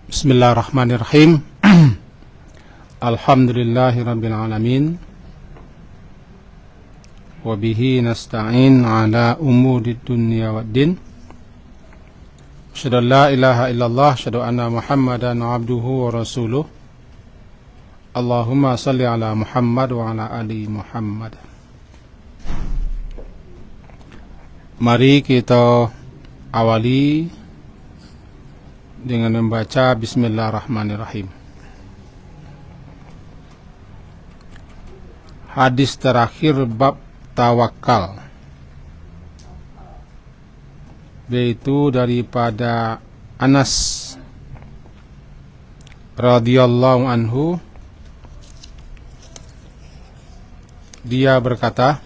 Bismillahirrahmanirrahim. Alhamdulillahirabbil alamin. Wa bihi nasta'in ala umudid dunya waddin. Asyhadu an la ilaha illallah, asyhadu anna Muhammadan abduhu wa rasuluh. Allahumma salli ala Muhammad wa ala ali Muhammad. Mari kita awali dengan membaca Bismillahirrahmanirrahim. Hadis terakhir bab tawakal, yaitu daripada Anas radhiyallahu anhu. Dia berkata,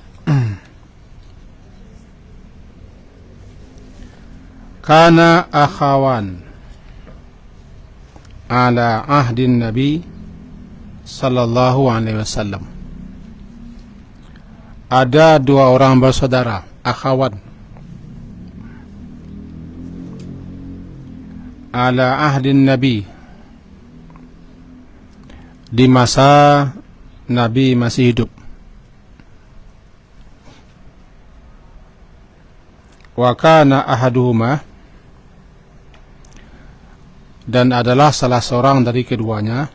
kana akhawan ala ahdin Nabi sallallahu alaihi wasallam. Ada dua orang bersaudara, akhawan, ala ahdin Nabi, di masa Nabi masih hidup. Wa kana ahaduhuma, dan adalah salah seorang dari keduanya,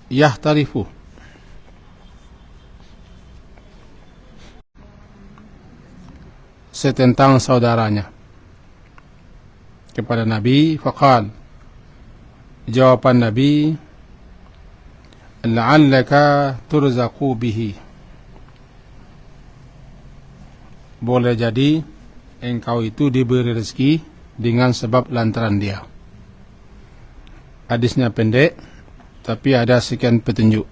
yahtarifu, tentang saudaranya kepada Nabi. Faqal, jawaban Nabi, la'allaka turzaqu bihi, boleh jadi engkau itu diberi rezeki dengan sebab lantaran dia. Hadisnya pendek, tapi ada sekian petunjuk.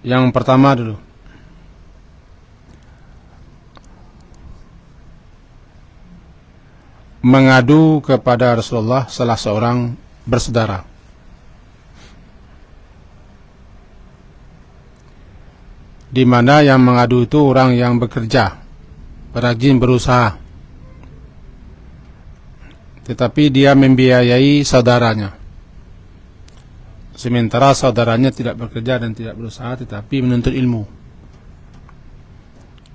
Yang pertama dulu, mengadu kepada Rasulullah salah seorang bersaudara. Di mana yang mengadu itu orang yang bekerja, rajin berusaha, tetapi dia membiayai saudaranya, sementara saudaranya tidak bekerja dan tidak berusaha, tetapi menuntut ilmu,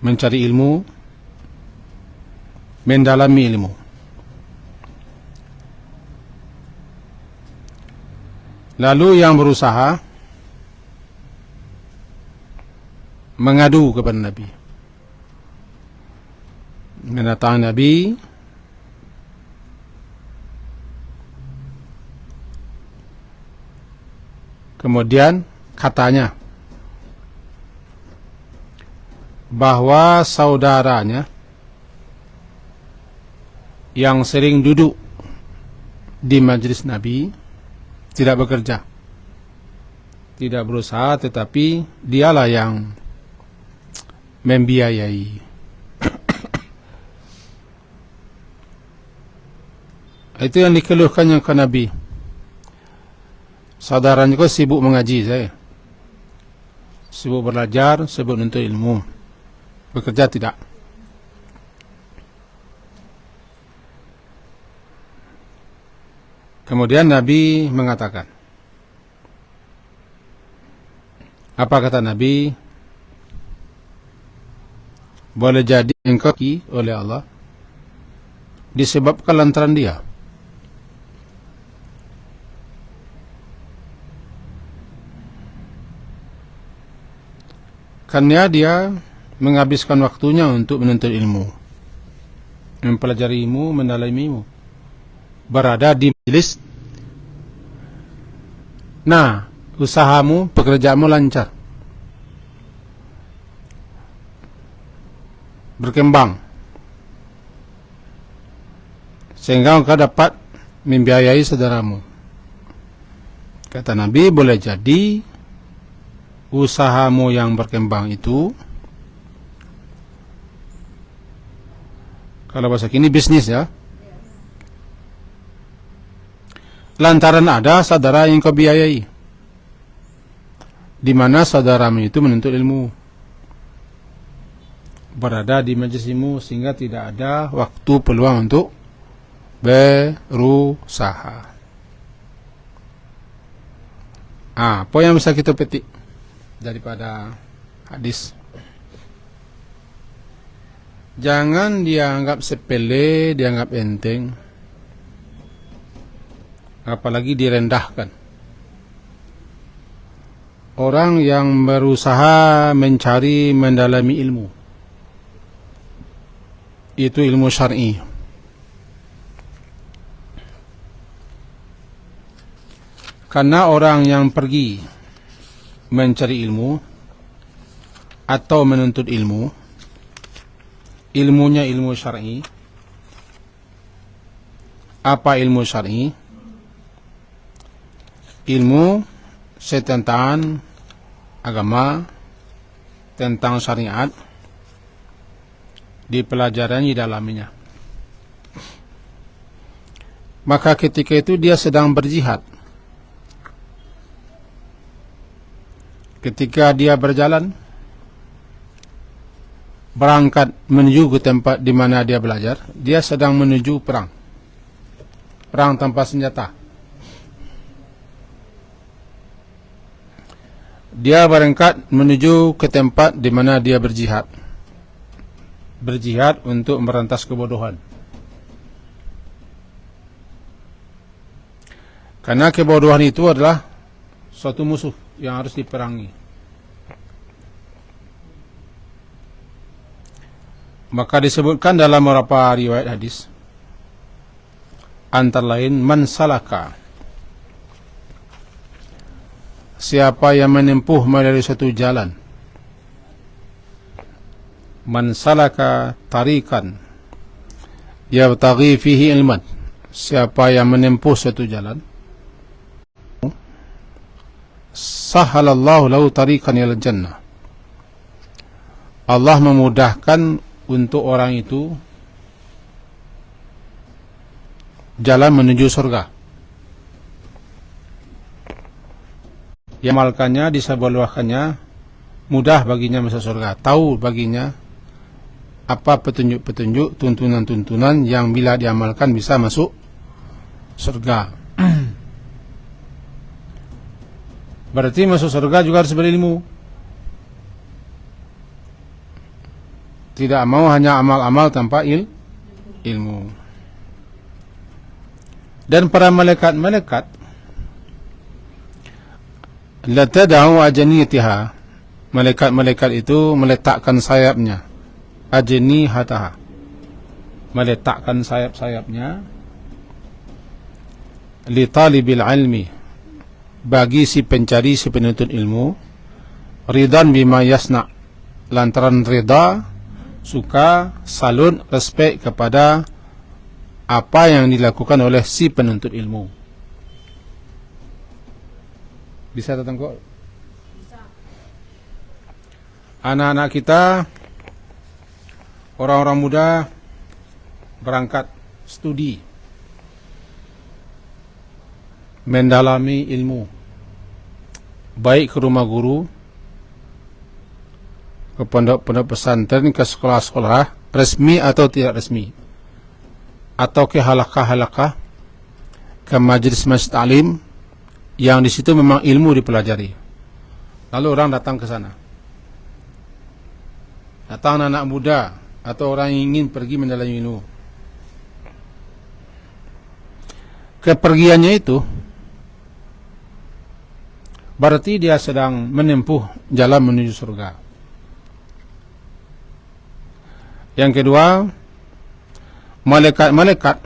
mencari ilmu, mendalami ilmu. Lalu yang berusaha mengadu kepada Nabi, mendatangi Nabi, kemudian katanya bahwa saudaranya yang sering duduk di majelis Nabi tidak bekerja, tidak berusaha, tetapi dialah yang membiayai. Itu yang dikeluhkannya ke Nabi. Saudaranya kok sibuk mengaji, saya sibuk belajar, sibuk menuntut ilmu, bekerja tidak. Kemudian Nabi mengatakan, apa kata Nabi? Boleh jadi engkau oleh Allah disebabkan lantaran dia. Karena dia menghabiskan waktunya untuk menuntut ilmu, mempelajari ilmu, mendalami ilmu, berada di majelis. Nah, usahamu, pekerjaanmu lancar, berkembang, sehingga engkau dapat membiayai saudaramu. Kata Nabi, boleh jadi usahamu yang berkembang itu, kalau bahasa kini bisnis ya, lantaran ada saudara yang kau biayai, di mana saudaramu itu menuntut ilmu. berada di majlis ilmu sehingga tidak ada waktu peluang untuk berusaha. Poin yang bisa kita petik daripada hadis, jangan dianggap sepele, dianggap enteng, apalagi direndahkan. Orang yang berusaha mencari, mendalami ilmu, itu ilmu syar'i. Karena orang yang pergi mencari ilmu atau menuntut ilmu, ilmunya ilmu syar'i. Apa ilmu syar'i? Ilmu tentang agama, tentang syariat, dipelajari di dalamnya. Maka ketika itu dia sedang berjihad. Ketika dia berjalan, berangkat menuju ke tempat di mana dia belajar, dia sedang menuju perang. Perang tanpa senjata. Dia berangkat menuju ke tempat di mana dia berjihad. Berjihad untuk merantas kebodohan. Karena kebodohan itu adalah suatu musuh yang harus diperangi. Maka disebutkan dalam beberapa riwayat hadis, antara lain, man salaka, siapa yang menempuh melalui suatu jalan, man salaka tarikan yabtaghi fihi ilman, siapa yang menempuh suatu jalan, sahalallahu lahu tarikan ilal jannah, Allah memudahkan untuk orang itu jalan menuju surga. Diamalkannya, disebarluaskannya, mudah baginya masuk surga. Tahu baginya apa petunjuk-petunjuk, tuntunan-tuntunan yang bila diamalkan bisa masuk surga. Berarti masuk surga juga harus berilmu. Tidak mau hanya amal-amal tanpa ilmu. Dan para malaikat-malaikat la tad'u ajaniyatiha, malaikat-malaikat itu meletakkan sayapnya, ajnihataha, meletakkan sayap-sayapnya, li talibil ilmi, bagi si pencari, si penuntut ilmu, ridan bima yasna, lantaran rida, suka, salut, respek kepada apa yang dilakukan oleh si penuntut ilmu. Bisa datang kok? Bisa. Anak-anak kita, orang-orang muda berangkat studi, mendalami ilmu, baik ke rumah guru, ke pondok-pondok pesantren, ke sekolah-sekolah resmi atau tidak resmi, atau ke halaqah-halaqah, ke majlis-majlis taklim yang di situ memang ilmu dipelajari. Lalu orang datang ke sana, datang anak muda atau orang yang ingin pergi mendalami ilmu. Kepergiannya itu berarti dia sedang menempuh jalan menuju surga. Yang kedua, malaikat-malaikat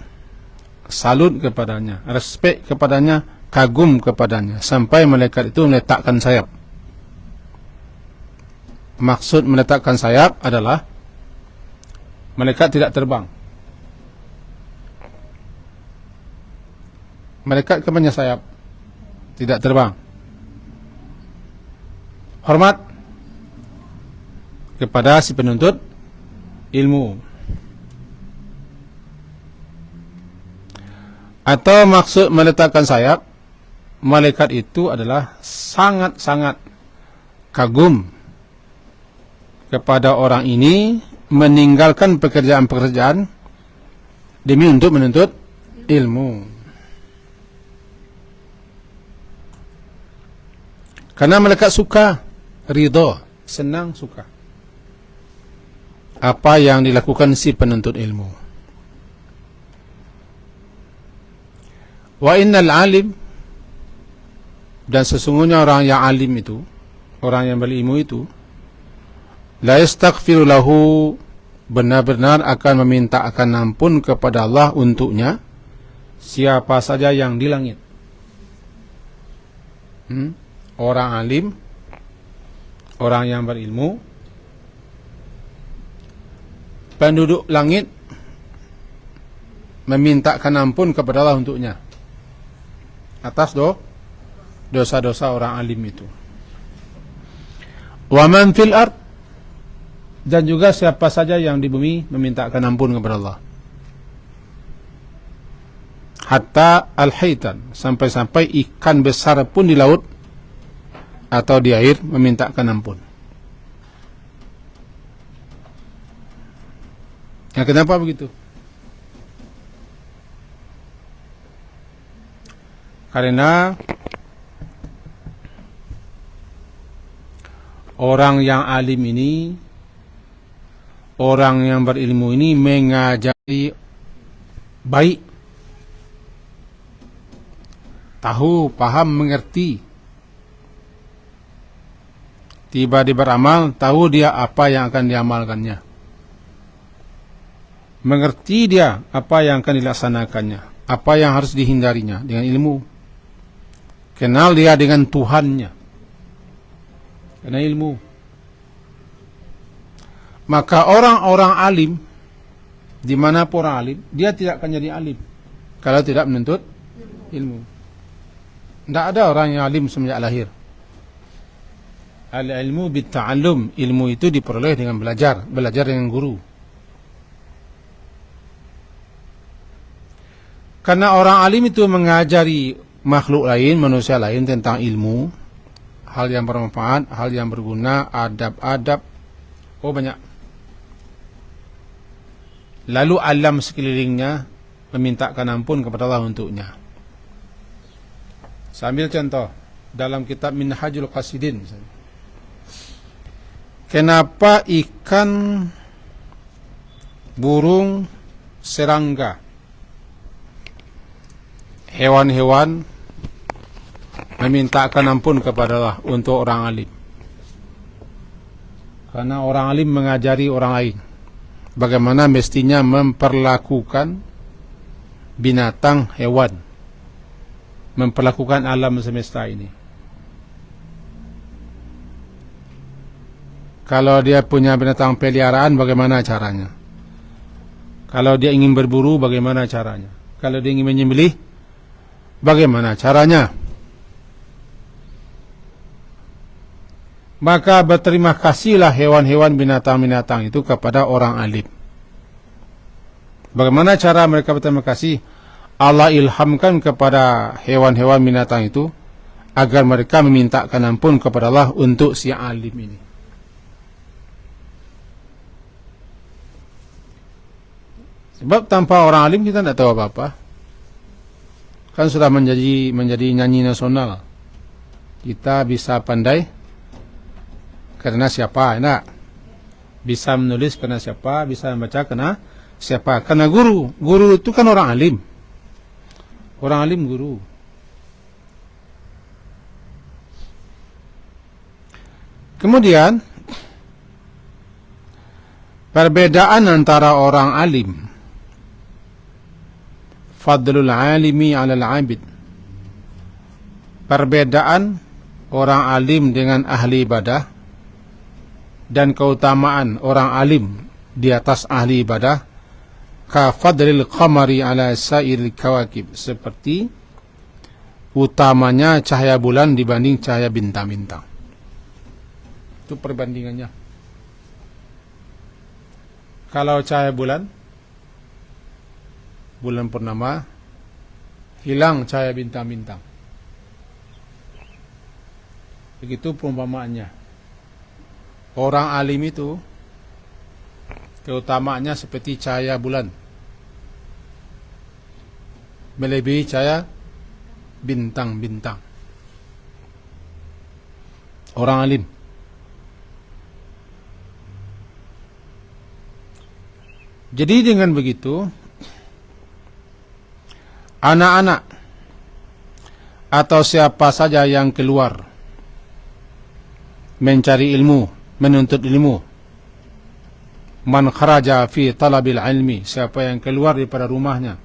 salut kepadanya, respek kepadanya, kagum kepadanya, sampai malaikat itu meletakkan sayap. Maksud meletakkan sayap adalah malaikat tidak terbang. Malaikat kepada sayap, tidak terbang. Hormat kepada si penuntut ilmu. Atau maksud meletakkan sayap, malaikat itu adalah sangat-sangat kagum kepada orang ini meninggalkan pekerjaan-pekerjaan demi untuk menuntut ilmu. Karena mereka suka, ridho, senang, suka apa yang dilakukan si penuntut ilmu. Wa innal alim, dan sesungguhnya orang yang alim itu, orang yang berilmu itu, la yastaghfiru lahu, benar-benar akan meminta akan ampun kepada Allah untuknya siapa saja yang di langit. Orang alim, orang yang berilmu, penduduk langit memintakan ampun kepada Allah untuknya atas dosa-dosa orang alim itu. Wa man fil ard, dan juga siapa saja yang di bumi memintakan ampun kepada Allah. Hatta al-haitan, sampai-sampai ikan besar pun di laut atau di air memintakan ampun. Ya, kenapa begitu? Karena orang yang alim ini, orang yang berilmu ini mengajari baik, tahu, paham, mengerti. Tiba dia beramal, tahu dia apa yang akan diamalkannya. Mengerti dia apa yang akan dilaksanakannya, apa yang harus dihindarinya dengan ilmu. Kenal dia dengan Tuhannya karena ilmu. Maka orang-orang alim, dimanapun orang alim, dia tidak akan jadi alim kalau tidak menuntut ilmu. Tidak ada orang yang alim semenjak lahir. Al-ilmu bit-ta'allum, ilmu itu diperoleh dengan belajar dengan guru. Karena orang alim itu mengajari makhluk lain, manusia lain tentang ilmu, hal yang bermanfaat, hal yang berguna, adab-adab, banyak. Lalu alam sekelilingnya memintakan ampun kepada Allah untuknya. Sambil contoh dalam kitab Minhajul Qasidin, kenapa ikan, burung, serangga, hewan-hewan memintakan ampun kepada Allah untuk orang alim? Karena orang alim mengajari orang lain bagaimana mestinya memperlakukan binatang, hewan, memperlakukan alam semesta ini. Kalau dia punya binatang peliharaan, bagaimana caranya? Kalau dia ingin berburu, bagaimana caranya? Kalau dia ingin menyembelih, bagaimana caranya? Maka berterima kasihlah hewan-hewan, binatang-binatang itu kepada orang alim. Bagaimana cara mereka berterima kasih? Allah ilhamkan kepada hewan-hewan, binatang itu agar mereka memintakan ampun kepada Allah untuk si alim ini. Sebab tanpa orang alim kita tidak tahu apa-apa. Kan sudah menjadi nyanyi nasional. Kita bisa pandai karena siapa? Enak. Bisa menulis karena siapa? Bisa membaca karena siapa? Karena guru. Guru itu kan orang alim. Orang alim guru. Kemudian perbedaan antara orang alim, fadlul alimi 'alal 'abid, perbedaan orang alim dengan ahli ibadah, dan keutamaan orang alim di atas ahli ibadah, ka fadlil qamari 'ala sairil kawakib, seperti utamanya cahaya bulan dibanding cahaya bintang-bintang. Itu perbandingannya. Kalau cahaya bulan purnama, hilang cahaya bintang-bintang. Begitu perumpamaannya. Orang alim itu keutamaannya seperti cahaya bulan, melebihi cahaya bintang-bintang. Orang alim. Jadi dengan begitu, anak-anak atau siapa saja yang keluar mencari ilmu, menuntut ilmu, man kharaja fi talabil ilmi, siapa yang keluar daripada rumahnya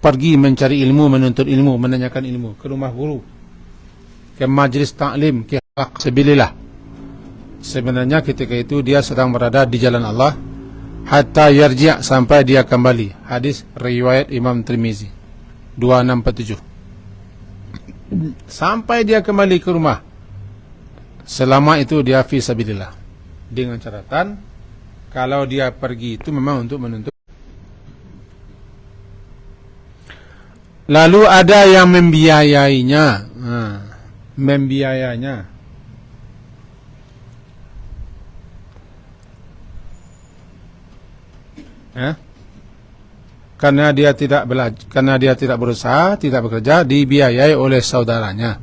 pergi mencari ilmu, menuntut ilmu, menanyakan ilmu, ke rumah guru, ke majlis ta'lim, ke halaqah sabilillah, sebenarnya ketika itu dia sedang berada di jalan Allah, hatta yarji', sampai dia kembali. Hadis riwayat Imam Tirmizi 2647. Sampai dia kembali ke rumah, selama itu dia fi sabilillah, dengan catatan kalau dia pergi itu memang untuk menuntut. Lalu ada yang membiayainya, membiayainya. Karena dia tidak belajar, karena dia tidak berusaha, tidak bekerja, dibiayai oleh saudaranya.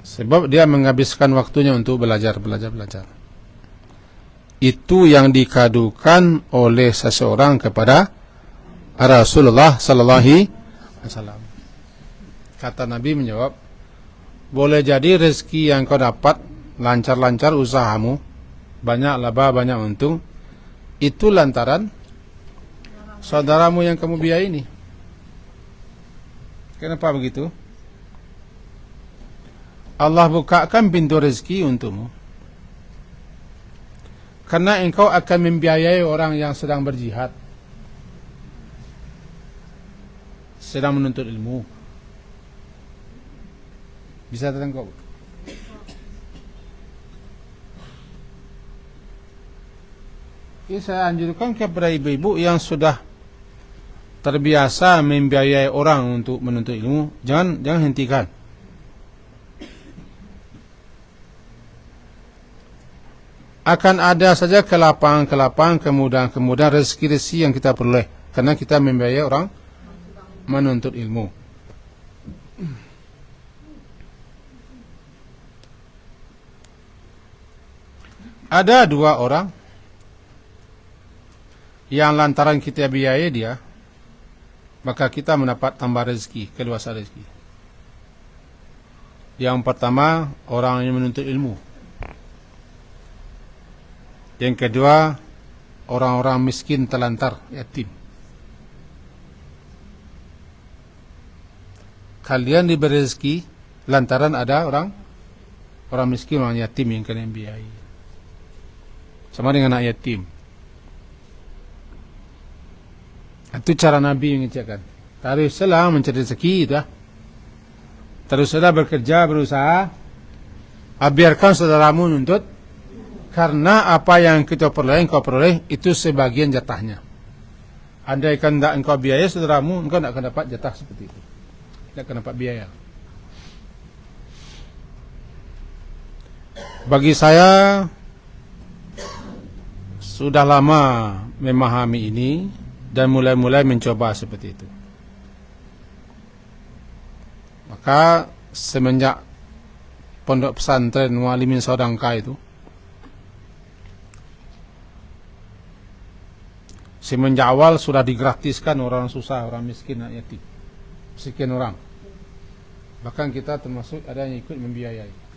Sebab dia menghabiskan waktunya untuk belajar. Itu yang dikadukan oleh seseorang kepada Rasulullah sallallahu alaihi wasallam. Kata Nabi menjawab, boleh jadi rezeki yang kau dapat, lancar-lancar usahamu, banyak laba, banyak untung, itu lantaran saudaramu yang kamu biayai ini. Kenapa begitu? Allah bukakan pintu rezeki untukmu karena engkau akan membiayai orang yang sedang berjihad, sedang menuntut ilmu. Bisa terangkap? Ini saya anjurkan kepada ibu-ibu yang sudah terbiasa membiayai orang untuk menuntut ilmu, jangan hentikan. Akan ada saja kelapangan, kemudahan, rezeki yang kita peroleh karena kita membiayai orang menuntut ilmu. Ada dua orang yang lantaran kita biayai dia, maka kita mendapat tambah rezeki, keluasan rezeki. Yang pertama, orang yang menuntut ilmu. Yang kedua, orang-orang miskin telantar, yatim. Kalian diberi rezeki lantaran ada orang miskin, orang yatim yang kalian biayai. Sama dengan anak yatim. Itu cara Nabi mengajarkan. Teruslah mencari rezeki, dah. Teruslah bekerja, berusaha. Biarkan saudaramu menuntut. Karena apa yang kita peroleh, engkau peroleh, itu sebagian jatahnya. Andaikan tidak engkau biaya saudaramu, engkau tidak akan dapat jatah seperti itu. Tidak akan dapat biaya. Bagi saya, sudah lama memahami ini dan mulai-mulai mencoba seperti itu. Maka semenjak pondok pesantren Muallimin Saudangka itu, semenjak awal sudah digratiskan orang susah, orang miskin, anak yatim, sekian orang. Bahkan kita termasuk ada yang ikut membiayai.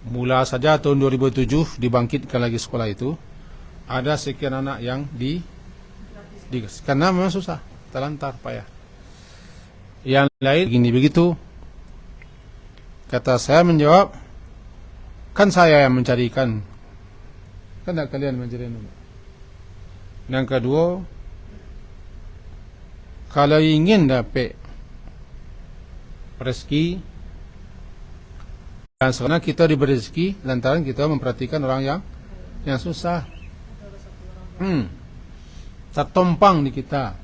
Mula saja tahun 2007 dibangkitkan lagi sekolah itu, ada sekian anak yang karena memang susah, terlantar, payah. Yang lain begini begitu. Kata saya menjawab, kan saya yang mencarikan, kan tidak kalian mencari. Yang kedua, kalau ingin dapat rezeki, dan sebenarnya kita diberi rezeki lantaran kita memperhatikan orang yang susah, tertompang di kita.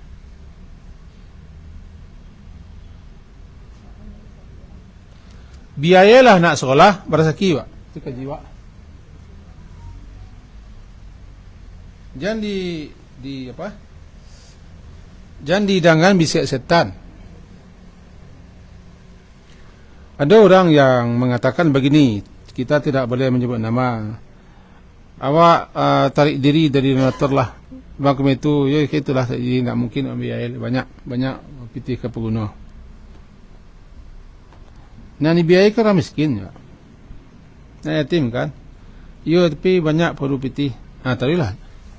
biayalah nak sekolah berzaki Pak. Itu kaji Pak. Jangan di apa? Jangan dihidangkan bisik setan. Ada orang yang mengatakan begini, kita tidak boleh menyebut nama. Awak tarik diri dari donatur lah. Macam itu, ya itulah, jadi tak mungkin ambil banyak piti ke pengguna. Nah, ni biaya ke orang miskin ya. Nah, yatim kan. Ya, tapi banyak perlu piti. Tadi lah.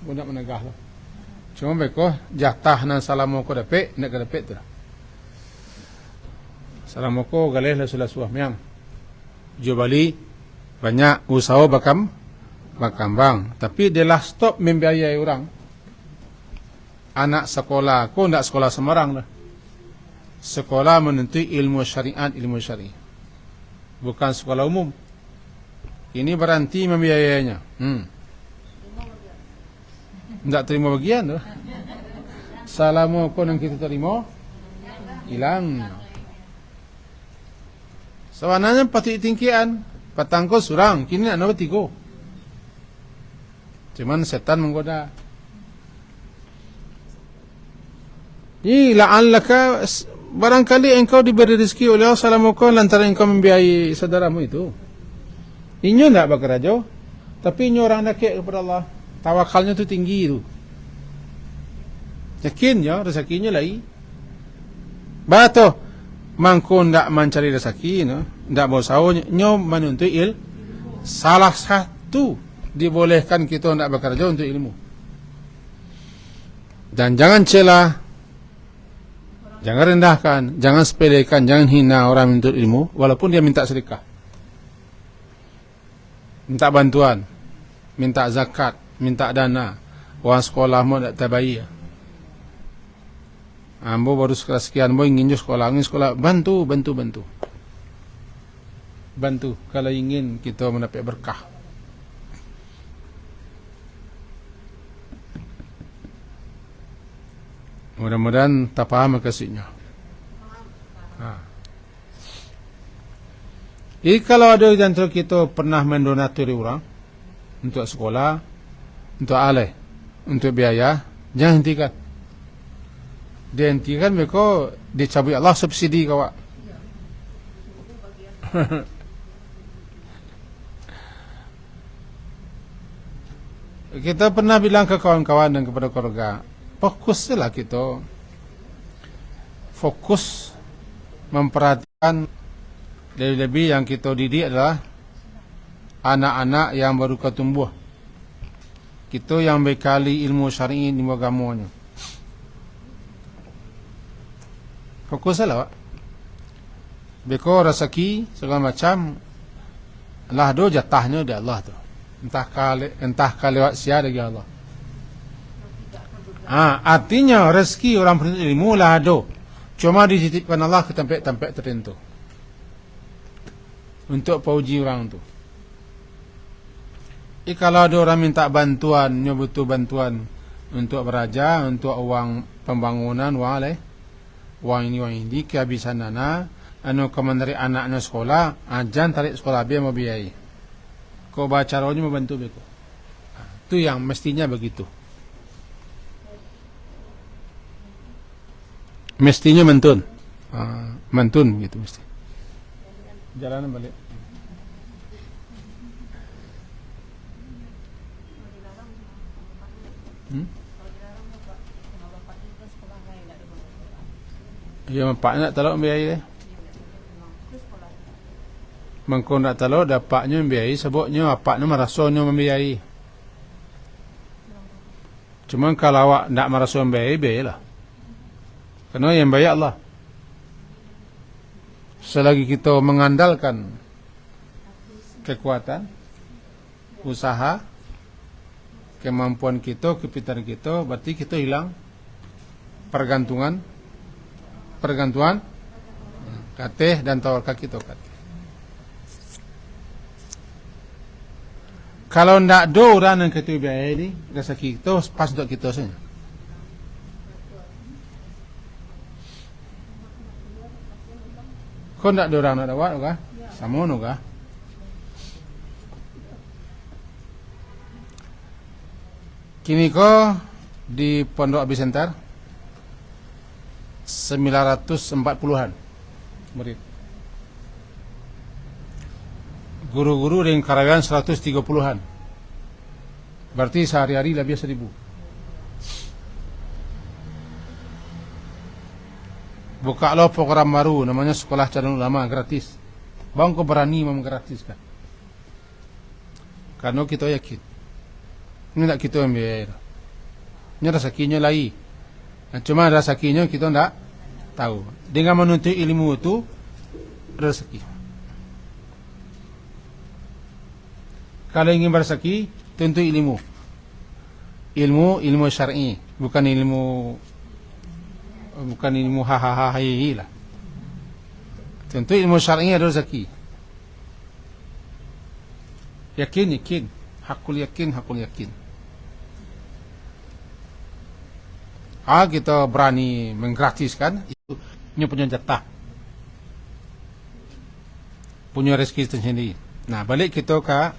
Budak menegah lah. Cuma mereka jatah nan salamu ko dapat, nak dapat tu lah. Salamu ko galih lah sulah suah miang. Jubali banyak usaha bakambang. Tapi dia lah stop membiayai orang. Anak sekolah, ko nak sekolah Semarang lah. Sekolah menuntut ilmu syariat, ilmu syari. Bukan sekolah umum. Ini berhenti membiayainya. Tak terima bagian tu. Salamu ko yang kita terima hilang. Sebenarnya patut tingkian, patangko surang, kini nak nombor 3. Cuman setan menggoda. La'allaka, barangkali engkau diberi rezeki oleh Allah salamu ko lantaran engkau membiayai saudaramu itu. Inyo tak bakarajo, tapi inyo orang nakik kepada Allah. Tawakalnya tu tinggi tu. Yakinnya rezekinya lagi. Bato mangko ndak mencari rezeki no, ndak bosau nyo menuntut salah satu dibolehkan kita ndak bekerja untuk ilmu. Dan jangan celah, jangan rendahkan, jangan sepelekan, jangan hina orang menuntut ilmu walaupun dia minta sedekah, minta bantuan, minta zakat, minta dana. Orang sekolah mau tak terbaik. Ambo baru sekian, ambo ingin sekolah, bantu. Bantu kalau ingin kita mendapat berkah. Mudah-mudahan tak faham maksudnya. Jadi kalau ada di antara kita pernah mendonatori orang untuk sekolah, untuk alih, untuk biaya, jangan hentikan. Dihentikan mereka dicabut Allah subsidi kawak. Kita pernah bilang ke kawan-kawan dan kepada keluarga, fokuslah kita, fokus memperhatikan lebih-lebih yang kita didik adalah anak-anak yang baru tumbuh. Kita yang bekali ilmu syar'i, ilmu agamanya. Fokuslah Pak. Beko rezeki segala macam lah do jatahnya dari Allah tu. Entah lewat sia dari Allah. Artinya rezeki orang penuntut ilmu lah do. Cuma dititipkan Allah ke tempat-tempat tertentu. Untuk pauji orang tu. Kalau ada orang minta bantuan, butuh bantuan untuk beraja, untuk uang pembangunan, wang ini kehabisan anak, kemandari anaknya sekolah, jangan tarik sekolah biar mau biayai. Kau baca rohnya mau bantu beko. Itu yang mestinya begitu. Mestinya mentun, gitu mesti. Jalanan balik. Ya bapak nak talak membiayai dia. Mangko nak talak dapaknya membiayai sebabnya bapaknya merasanya membiayai. Cuma kalau awak nak merasa membiayai, biayalah. Kerana yang bayar Allah. Selagi kita mengandalkan kekuatan, usaha, kemampuan kita, kepintaran kita, berarti kita hilang pergantungan katih dan tawakal kita katih. Kalau ndak ada orang yang kata biaya ini, rezeki kita pas untuk kita saja. Kau ndak ada orang nak dapat, kan? Samono kah? Kini ko di Pondok Abi Center 940-an murid. Guru-guru dengan karyawan 130-an. Berarti sehari-hari lebih 1.000. Buka lo program baru namanya Sekolah Calon Ulama gratis. Bang kau berani menggratiskan? Karena kita yakin ini tak kita yang biaya. Ini rezekinya lagi. Cuma rezekinya kita tak tahu. Dengan menuntut ilmu itu rezeki. Kalau ingin berzeki, tentu ilmu. Ilmu syar'i, bukan ilmu hahaha lah. Tentu ilmu syar'i ada rezeki. Yakin, hakul yakin. Kita berani menggratiskan itu punya jatah, punya rezeki sendiri. Nah, balik kita ke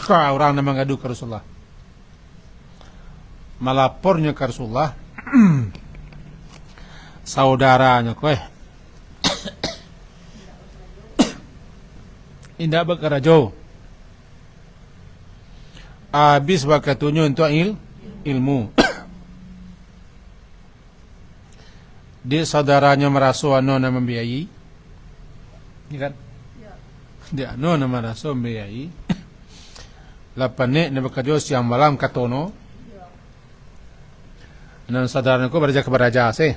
orang yang mengadu ke Rasulullah, melapornya ke Rasulullah, saudaranya kowe indah berkerajo habis bakatunya untuk ilmu. Dia saudaranya merasa nona membiayai, kan? Dia nona merasa membiayai. Lapanek na bekerja siang malam katono. Dan saudaranya ko beraja keberaja se.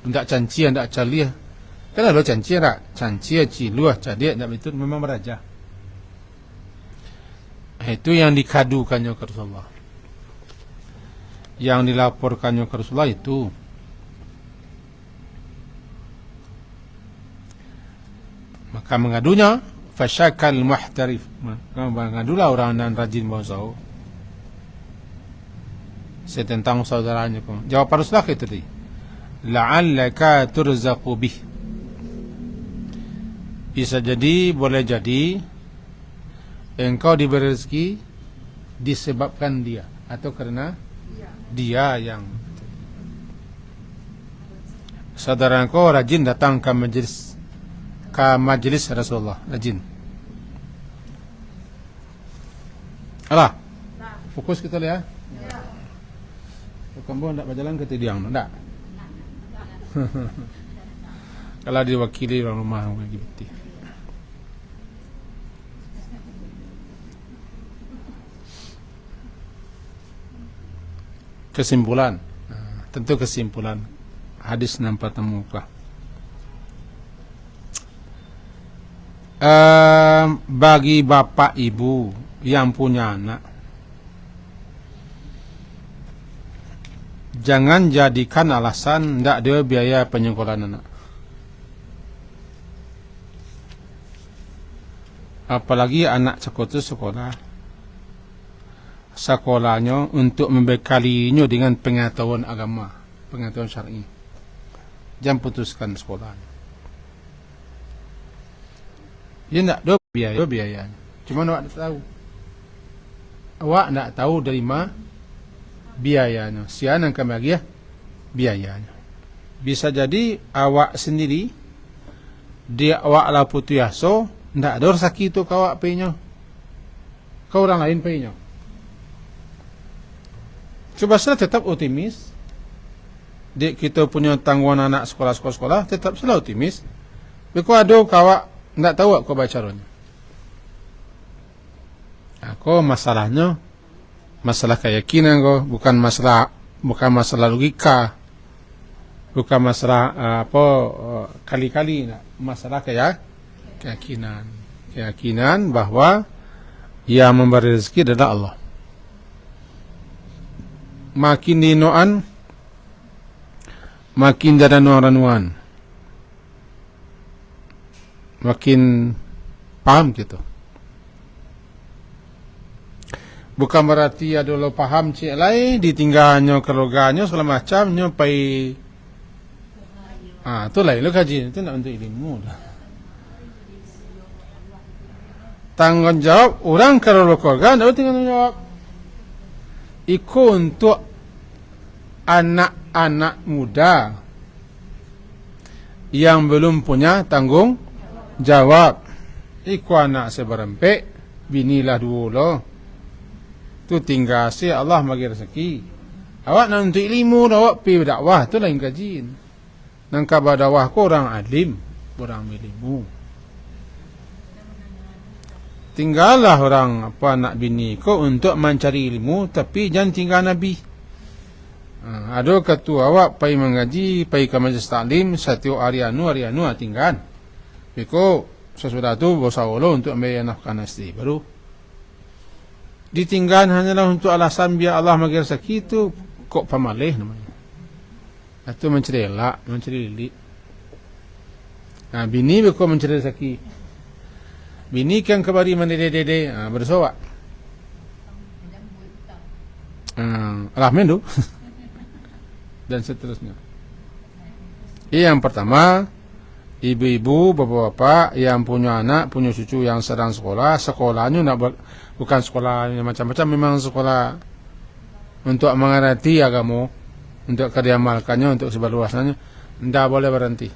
Ndak canci, ndak calia. Kalau lo canci tak, canci ciluah cadia ndak itu memang beraja. Itu yang dikadukannya ke Rasulullah, yang dilaporkannya ke Rasulullah itu. Maka mengadunya fasyakal muhtarif, mengadulah orang yang rajin bahasa tentang saudaranya. Jawab Rasulullah itu tadi, la'allaka turzaqu bih, bisa jadi, boleh jadi engkau diberi rezeki disebabkan dia atau karena dia yang saudara engkau rajin datang ke majelis Rasulullah, rajin. Alah, fokus kita lihat. Kamu tidak berjalan ke tidiang, tidak. Kalau diwakili orang rumah gitu. Kesimpulan, tentu kesimpulan hadis nampak temuka. Bagi bapak ibu yang punya anak, jangan jadikan alasan tidak ada biaya penyekolahan anak. Apalagi anak sekolahnya untuk membekalinya dengan pengetahuan agama, pengetahuan syar'i. Jangan putuskan sekolah. Dia tidak ada biaya. Cuma awak tak tahu. Awak tidak tahu dari mana biayanya. Sian yang kami biayanya. Bisa jadi awak sendiri, dia awak lah putu yaso, tidak ada rezeki itu kau awak paynya. Kau orang lain paynya. Coba saya tetap optimis. Dek kita punya tanggungan anak sekolah, tetap selalu optimis. Beko ada kawak tidak tahu aku baca caranya. Aku masalahnya masalah keyakinan kau, bukan masalah logika, bukan masalah kali-kali, masalah keyakinan bahwa yang memberi rezeki adalah Allah. Makin dinoan, makin ada ranuan, makin paham gitu. Bukan berarti ada lo paham cik lain, ditinggalnya keluarganya segala macam, nyampai Itu lain lo kaji, itu nak untuk ilmu dah. Tanggung jawab orang kalau berkeluarga, tidak tanggung jawab. Iku untuk anak-anak muda yang belum punya tanggung jawab. Iku anak seberempek, binilah dua loh. Tu tinggal si Allah bagi rezeki. Awak nak untuk ilmu, awak pergi berdakwah, tu lain kajian. Nangka berdakwah ko orang alim, orang ilmu. Tinggallah orang anak bini ko untuk mencari ilmu, tapi jangan tinggal Nabi. Ada ketua awak pergi mengaji, pergi ke majlis taklim, setiap hari anu tinggal. Biko sesudah tu bersawalo untuk ambil nafkah isteri baru. Ditinggal hanyalah untuk alasan biar Allah bagi rezeki itu kok pamalih namanya. Itu mencari elak, mencari lilik. Bini biko mencari rezeki. Bini kan kembali mendede bersoak. Alhamdulillah tu. Dan seterusnya. Yang pertama, ibu-ibu, bapak-bapak yang punya anak, punya cucu yang sedang sekolah, sekolahnya bukan sekolah yang macam-macam, memang sekolah untuk mengerti agama, untuk diamalkannya, untuk sebaluasnya, tidak boleh berhenti.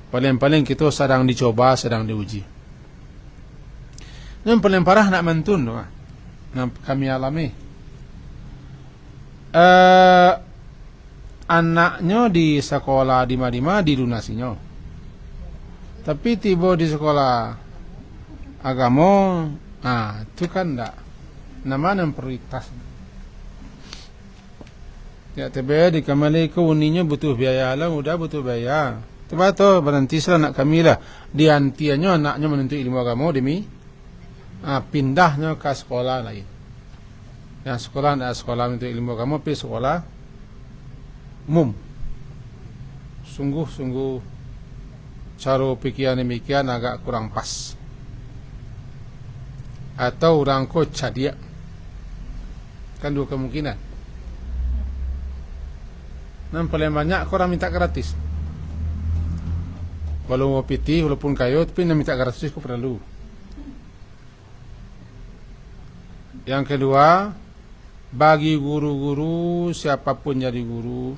Paling-paling kita sedang dicoba, sedang diuji. Yang paling parah nak mentun, kami alami. Anaknya di sekolah di mana dilunasinya, tapi tiba di sekolah agama, itu kan tidak namanya prioritas. Ya tiba di kembali ke uninya butuh biaya lah, mudah butuh biaya. Tiba tu berhenti salah nak kami lah. Di antianya anaknya menuntut ilmu agama demi pindahnya ke sekolah lain. Yang sekolah tidak sekolah menuntut ilmu agama, pergi sekolah umum. Sungguh cara pikiran demikian agak kurang pas. Atau orang ko cadia. Kan dua kemungkinan. Dan paling banyak orang minta gratis. Walau mau piti, walaupun kayu, tapi nak minta gratis ko perlu. Yang kedua, bagi guru-guru, siapapun jadi guru,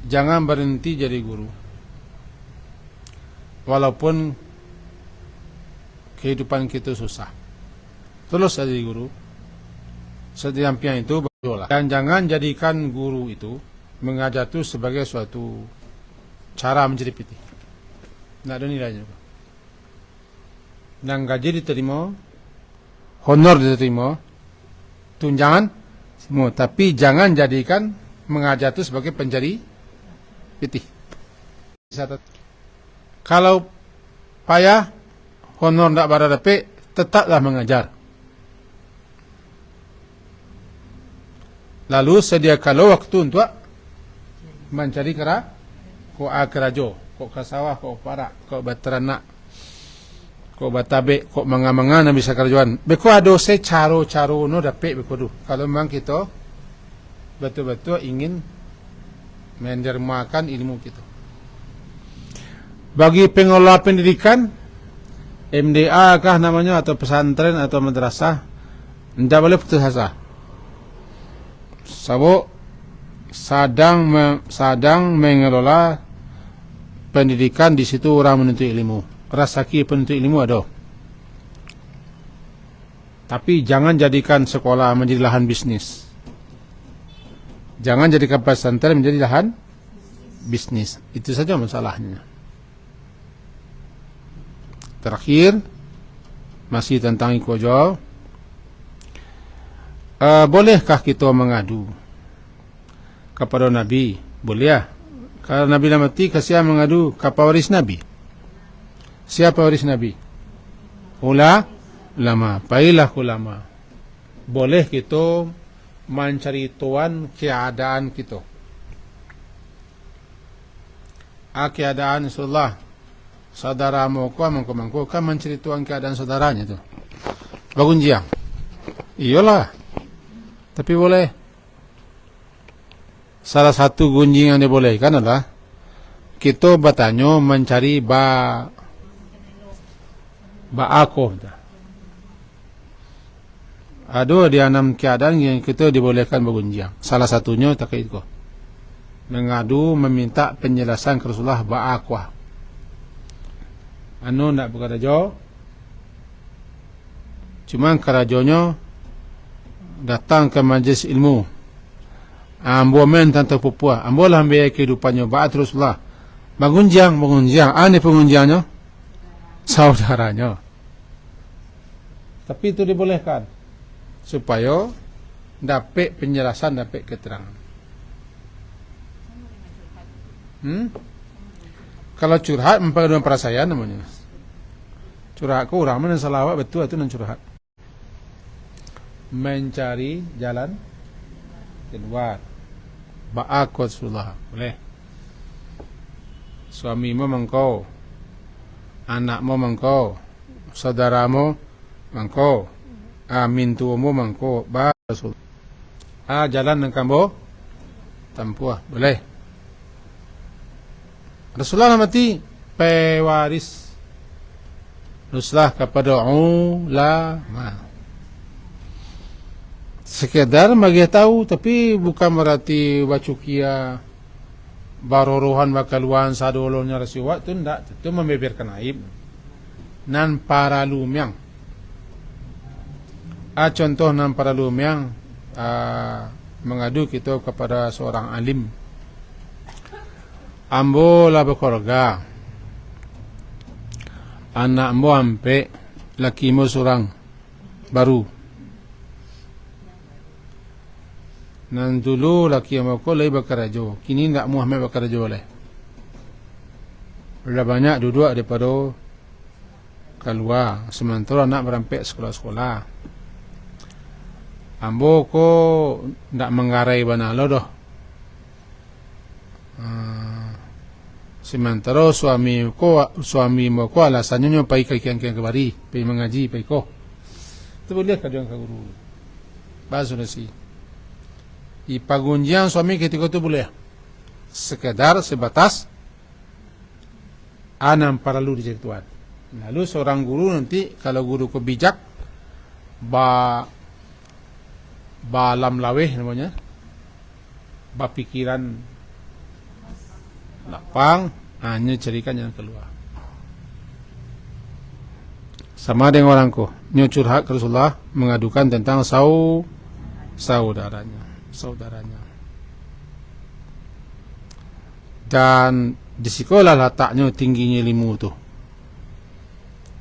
jangan berhenti jadi guru. Walaupun kehidupan kita susah, terus jadi guru. Setiap yang itu betul lah. Dan jangan jadikan guru itu mengajar itu sebagai suatu cara menjadi piti. Tidak ada nilainya. Dan gaji diterima, honor diterima, tunjangan semua. Tapi jangan jadikan mengajar itu sebagai pencari pitih. Kalau payah, honor tidak beradapi, tetaplah mengajar. Lalu sediakanlah waktu untuk mencari kerajo, kok kasawah, kok parak, kok bateranak, kok batabe, kok manga-manga bisa kerjaan. Beko ada caro-caro no dapat beko tu. Kalau memang kita betul-betul ingin mendermakan ilmu kita. Bagi pengelola pendidikan, MDA kah namanya, atau pesantren atau madrasah, tidak boleh putus asa. Sebab sedang mengelola pendidikan, di situ orang menuntut ilmu. Rasaki penuntut ilmu ada. Tapi jangan jadikan sekolah menjadi lahan bisnis. Jangan jadikan pesantren menjadi lahan bisnis. Itu saja masalahnya. Terakhir, masih tentang ikojo. Bolehkah kita mengadu kepada Nabi? Boleh ya. Kalau Nabi dah mati, kasihan mengadu ke pewaris Nabi. Siapa pewaris Nabi? Ulama. Pailah ulama. Boleh kita mencari tuan keadaan kita. Keadaan Rasulullah, saudara mangku kan mencari tuan keadaan saudaranya tu. Bangun jiang. Iyalah. Tapi boleh. salah satu gunjing yang dibolehkan adalah kita bertanya mencari ba'akoh. Ada di 6 keadaan yang kita dibolehkan bergunjing. Salah satunya tak itu. Mengadu, meminta penjelasan ke Rasulullah ba'akoh. Anu nak berkarajo. Cuma karajonya datang ke majlis ilmu. Ambo men tante pupua. Ambo lah ambil kehidupannya ba'at Rasulullah. Bangunjang. Ini pengunjangnya saudaranya. Tapi itu dibolehkan supaya dapat penjelasan, dapat keterangan. Kalau curhat mempengaruhi perasaan namanya. Curhat ke orang mana salawat betul itu nan curhat. Mencari jalan keluar. Ba'ak Rasulullah boleh. Suamimu mengkau, anakmu mengkau, saudaramu mengkau, mintumu mengkau, Rasul. Jalan dengan kamu tempuh boleh. Rasulullah mati pewaris. Nuslah kepada ulama. Sekedar bagi tahu, tapi bukan berarti bacukia baruruhan bakaluan sadolonya rasiwat itu tidak. Itu membeberkan aib. Nan para lumyang. Contoh nan para lumyang mengadu kita kepada seorang alim. Ambo lah berkeluarga. Anak ambo ampe, laki mo seorang baru. Nan dulu laki ambo ko lagi berkarajo. Kini tak Muhammad berkarajo oleh. Sudah banyak duduk daripada keluar. Sementara anak berampek sekolah-sekolah. Ambo ko tak menggarai bana lo doh. Sementara suami mo ko alasannya nyo pai kian kebari, pai mengaji, pai ko. Itu boleh kadang ke guru. Bahasa nasi. Ipagunjian suami ketika itu boleh. Sekedar sebatas anam perlu dicituan. Lalu seorang guru nanti kalau guru ko bijak balam laweh namanya. Pikiran lapang, hanya cerikan yang keluar. Sama dengan orangku, nyucurhat ke Rasulullah mengadukan tentang saudaranya. Dan di sekolah letaknya tingginya ilmu tu.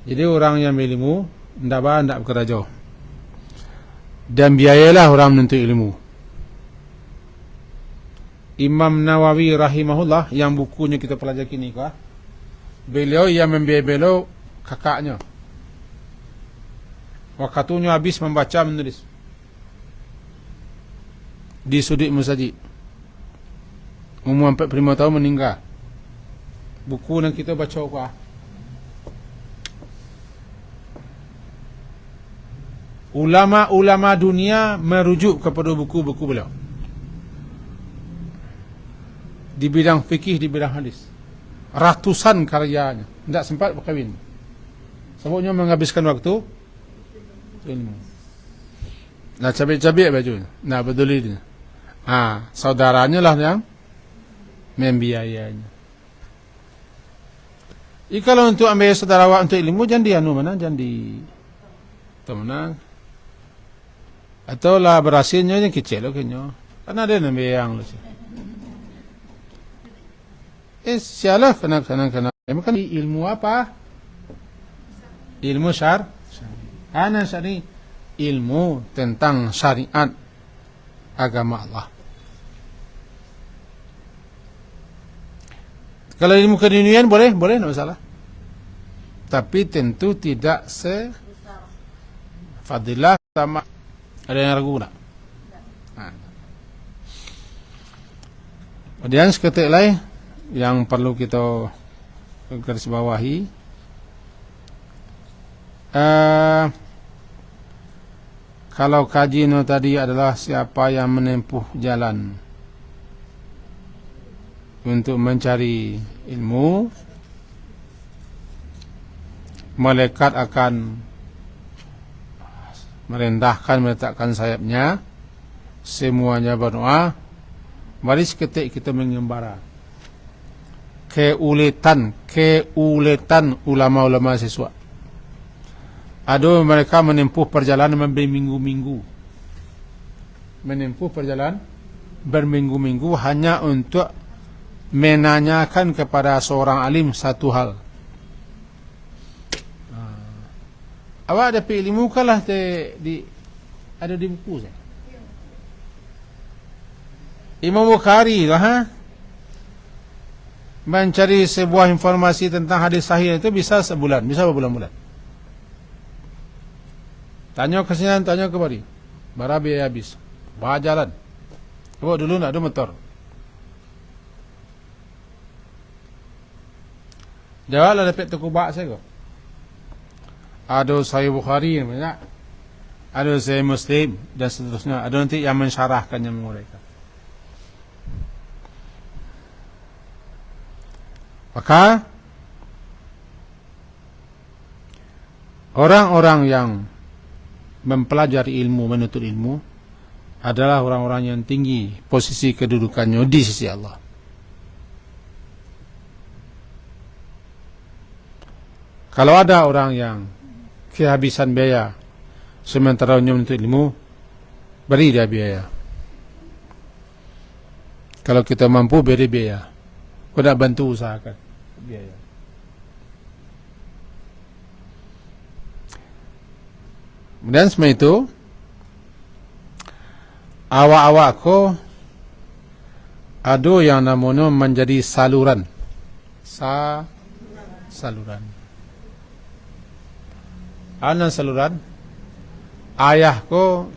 Jadi orang yang berilmu tidak berkata jauh. Dan biayalah orang menuntut ilmu. Imam Nawawi rahimahullah yang bukunya kita pelajari kini kah? Beliau yang membiayai beliau kakaknya. Waktunya habis membaca menulis di sudut masjid. Umur 45 tahun meninggal. Buku yang kita baca kah? Ulama-ulama dunia merujuk kepada buku-buku beliau. Di bidang fikih, di bidang hadis. Ratusan karyanya. Tidak sempat berkahwin. Sebabnya menghabiskan waktu ilmu. Nah, cabik-cabik bajunya. Nah, peduli dia. Saudaranya lah yang membiayainya. Kalau untuk ambil saudara awak untuk ilmu, jangan di jangan di mana. Atau lah berhasilnya yang kecil kayaknya. Karena ada yang yang lu sih. Sialah kena. Kan ilmu apa? Ilmu Ana syari. Ilmu tentang syariat agama Allah. Kalau ilmu keduniaan boleh tak masalah. Tapi tentu tidak fadilah sama. Ada yang ragu tak? Kemudian seketik lain yang perlu kita garis bawahi, kalau kaji tadi adalah siapa yang menempuh jalan untuk mencari ilmu, malaikat akan merendahkan, meletakkan sayapnya, semuanya berdoa. Mari seketik kita mengembara keuletan ulama-ulama siswa. Ada mereka menempuh perjalanan berminggu-minggu hanya untuk menanyakan kepada seorang alim satu hal. Awak dapat ilmu kalah ada di buku saya. Imam Bukhari mencari sebuah informasi tentang hadis sahih itu bisa sebulan, bisa berbulan-bulan. Tanya ke sini, tanya ke mari. Bara biaya habis. Bawa jalan. Bawa dulu nak ada motor. Jawablah dapat tekubak saya kok. Ada Sahih Bukhari banyak. Ada Sahih Muslim dan seterusnya. Ada nanti yang mensyarahkannya mereka. Maka orang-orang yang mempelajari ilmu, menuntut ilmu adalah orang-orang yang tinggi posisi kedudukannya di sisi Allah. Kalau ada orang yang kehabisan biaya sementara menuntut ilmu, beri dia biaya. Kalau kita mampu, beri biaya. Kau nak bantu usahakan biaya. Kemudian semua itu awak-awak ko ada yang namanya menjadi saluran. Saluran. Anak saluran. Ayah ko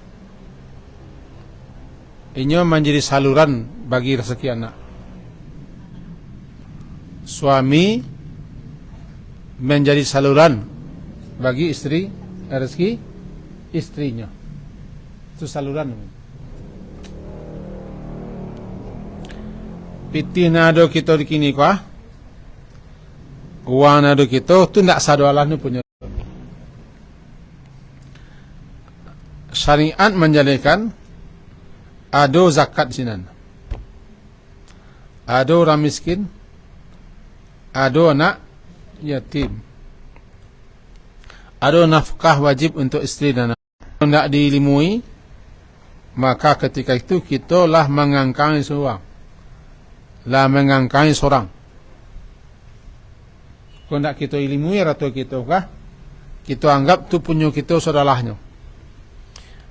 ini menjadi saluran bagi rezeki anak. Suami menjadi saluran bagi istri rezeki istrinya. Itu saluran. Pitih nado kita di kini kuah. Uang nado kita tu ndak sadoalah nu punya. Syariat menjadikan ada zakat sinan. Ada orang miskin, ada anak yatim, ada nafkah wajib untuk isteri dan anak. Kalau tidak diilmui, maka ketika itu kita lah mengangkangi seorang, Kalau tidak kita ilmui atau kita kita anggap tu punya kita saudaranya.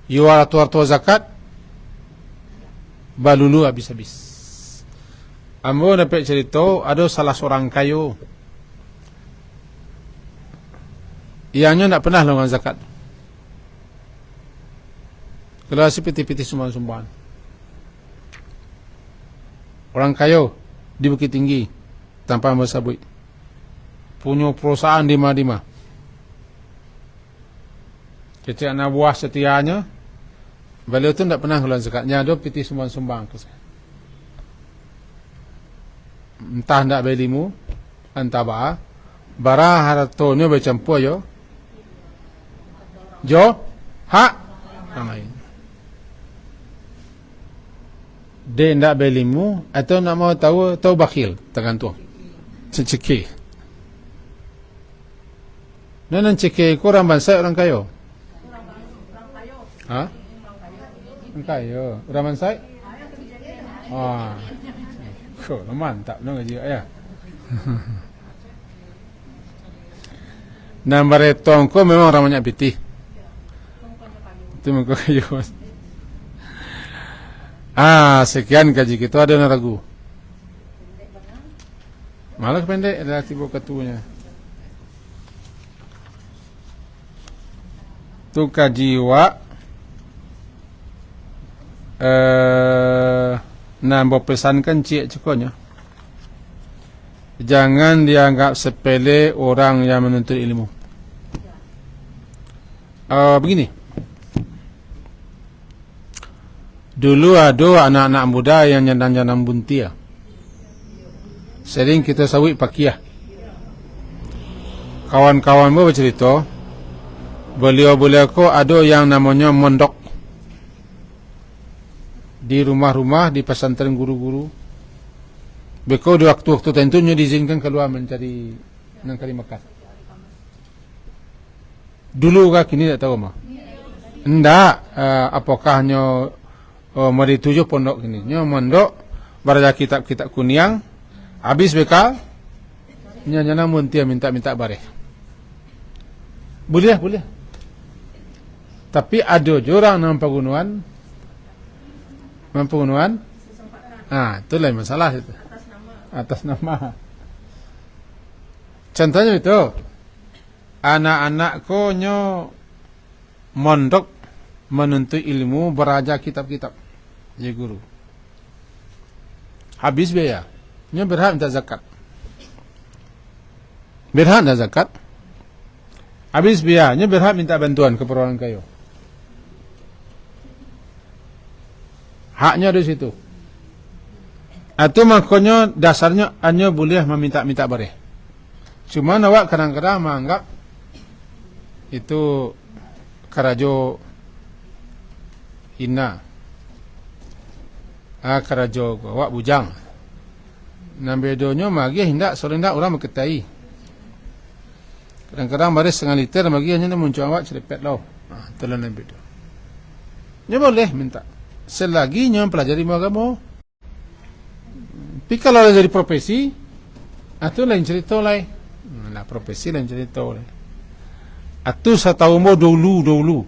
Yuara harta zakat balulu habis-habis. Ambo dapat cerita ada salah seorang kayu. Ianya tak pernah lakukan zakat. Kalau si piti-piti sumbangan-sumbangan. Orang kayu di Bukit Tinggi tanpa bersabui. Punya perusahaan dima-dima. Kecil anak buah setianya. Beliau tu tak pernah lakukan zakatnya. Ada piti sumbangan-sumbangan ke saya. Entah tak belimu, entah apa. Bara haratonya bercampur yo. Ramai. Dia tak belimu atau nak mau tahu bakhil, tergantung. Cekik. Nan cekik kurang bangsa orang kayo. Orang kayo. Orang bangsa? Mantap no ngaji ya. Nambar tongko memang orang banyak pitih. Itu muka kayu. Sekian kaji kita, ada yang ragu. Malah pendek adalah tiba ketuanya. Tu kaji nambah pesankan cik cekonya. Jangan dianggap sepele orang yang menuntut ilmu. Begini. Dulu ada anak-anak muda yang nyandang-nyandang buntia. sering kita sawit pakiyah. Kawan-kawan mo bercerita, beliau-beliau ko ada yang namanya mondok di rumah-rumah, di pesantren guru-guru. Beko di waktu-waktu tentunya diizinkan keluar mencari nangkali makan. Dulu kah kini tak tahu mah. Enggak, apakah nyo mau dituju pondok ini? Nyo mondok, baraja kitab-kitab kuniang, habis bekal, nyo muntia minta bareh. Boleh. Tapi ada orang nampak gunungan, itu lain masalah itu. Atas nama. Contohnya itu, anak-anakku nyo mondok menuntut ilmu, beraja kitab-kitab, ya guru. Habis biaya, nyo berhak minta zakat. Berhak minta zakat. Habis biayanya berhak minta bantuan keperluan kayu. Haknya di situ. Atau makanya dasarnya hanya boleh meminta bareh. Cuma awak kadang-kadang menganggap itu karajo ina. Karajo awak bujang. Nambedonya magi hendak sorendak orang mengetai. Kadang-kadang baris setengah liter bagi hanya muncul awak cerepet lau. Itulah nabi itu. Dia boleh minta. Selagi dia pelajari agama. Tapi kalau jadi profesi, itu lain cerita lain. Nah, profesi lain cerita lain. Itu saya tahu mau dulu.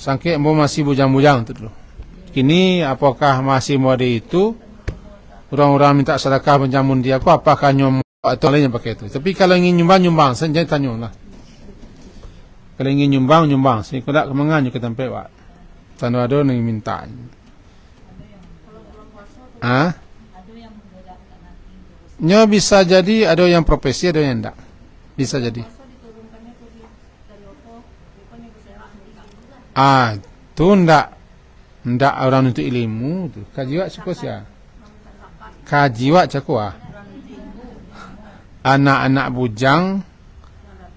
Sangke mau masih bujang-bujang tu dulu. Kini apakah masih mau ada itu? Orang-orang minta sedekah penjamun dia. Apakah nyom atau lainnya pakai itu. Tapi kalau ingin nyumbang, saya tanya lah. Kalau ingin nyumbang. Saya tidak kemangan ke tempat wak. Tanpa ada yang minta. Nya bisa jadi ada yang profesi, ada yang tidak. Bisa jadi. Itu ndak orang untuk ilmu tu. Kaji wak cukup ya. Kaji wak cukup anak-anak bujang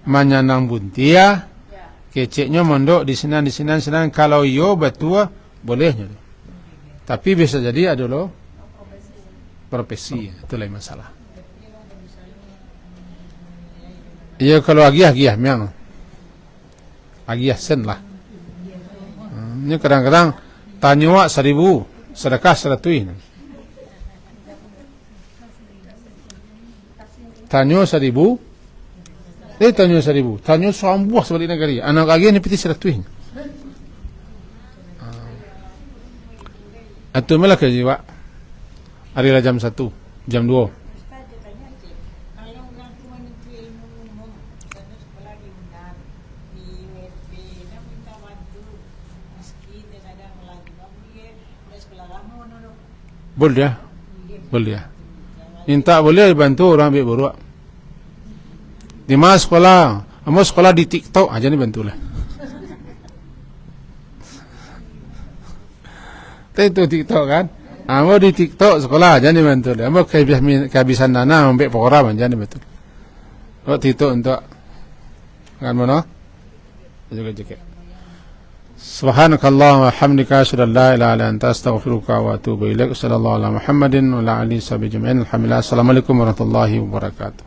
manyanang buntia keceknya mondok di sinan kalau yo betul bolehnya. Tapi bisa jadi ada lo profesi, itu lain masalah. Ya kalau agiyah memang agiyah sen lah. Ini kadang-kadang tanya 1,000 sedekah 100. Tanya 1,000. Tanya 1,000. Tanya sambuh sebalik negeri. Anak agiyah ni piti 100. Itu malah kerja Pak. Hari lah jam 1, jam 2. Boleh ya. Minta boleh bantu orang ambil buruk. Di mana sekolah? Kamu sekolah di TikTok aja nih bantulah. Itu TikTok kan? Kamu di TikTok sekolah aja nih bantulah. Kamu kehabisan dana ambil program aja nih betul. Oh TikTok untuk kan mana? Juga. Subhanakallah wa hamdika asyhadu an la ilaha illa anta astaghfiruka wa atubu ilaik. Sallallahu ala Muhammadin wa ala alihi wa sahbihi ajma'in. Alhamdulillah. Assalamualaikum warahmatullahi wabarakatuh.